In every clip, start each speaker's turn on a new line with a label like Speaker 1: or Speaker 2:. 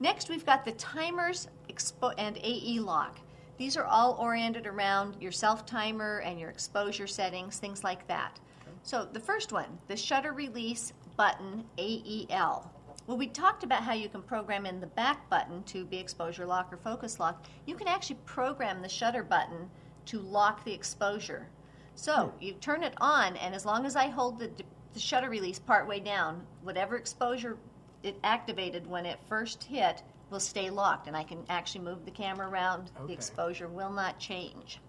Speaker 1: Next, we've got the timers and AE lock. These are all oriented around your self-timer and your exposure settings, things like that.
Speaker 2: Okay.
Speaker 1: So the first one, the shutter release button AEL. Well, we talked about how you can program in the back button to be exposure lock or focus lock. You can actually program the shutter button to lock the exposure. So you turn it on, and as long as I hold the shutter release partway down, whatever exposure it activated when it first hit will stay locked, and I can actually move the camera around.
Speaker 2: Okay.
Speaker 1: The exposure will not change.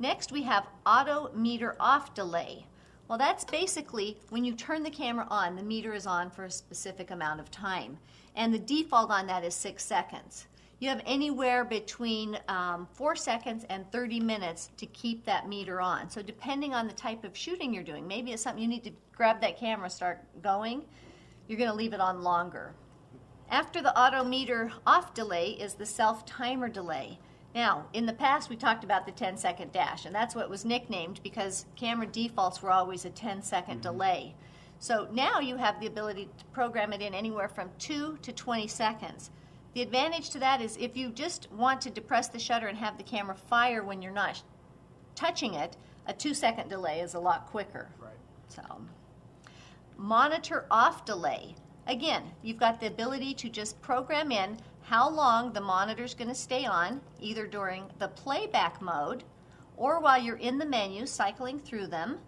Speaker 1: Next, we have auto meter off delay. Well, that's basically when you turn the camera on, the meter is on for a specific amount of time, and the default on that is 6 seconds. You have anywhere between 4 seconds and 30 minutes to keep that meter on. So depending on the type of shooting you're doing, maybe it's something you need to grab that camera, start going, you're going to leave it on longer. After the auto meter off delay is the self-timer delay. Now, in the past we talked about the 10-second dash, and that's what was nicknamed because camera defaults were always a 10-second delay. So now you have the ability to program it in anywhere from 2 to 20 seconds. The advantage to that is if you just want to depress the shutter and have the camera fire when you're not touching it, a 2-second delay is a lot quicker.
Speaker 2: Right.
Speaker 1: So, monitor off delay. Again, you've got the ability to just program in how long the monitor's going to stay on, either during the playback mode or while you're in the menu cycling through them,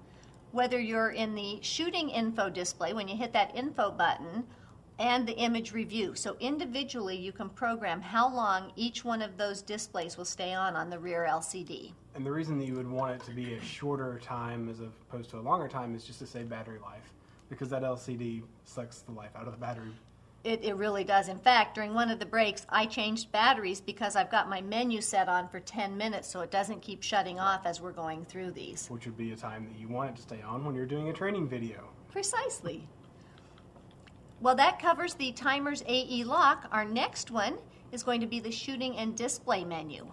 Speaker 1: whether you're in the shooting info display when you hit that info button, and the image review. So individually you can program how long each one of those displays will stay on the rear LCD.
Speaker 2: And the reason that you would want it to be a shorter time as opposed to a longer time is just to save battery life, because that LCD sucks the life out of the battery.
Speaker 1: It really does. In fact, during one of the breaks, I changed batteries because I've got my menu set on for 10 minutes so it doesn't keep shutting off as we're going through these.
Speaker 2: Which would be a time that you want it to stay on when you're doing a training video.
Speaker 1: Precisely. Well, that covers the timer's AE lock. Our next one is going to be the shooting and display menu.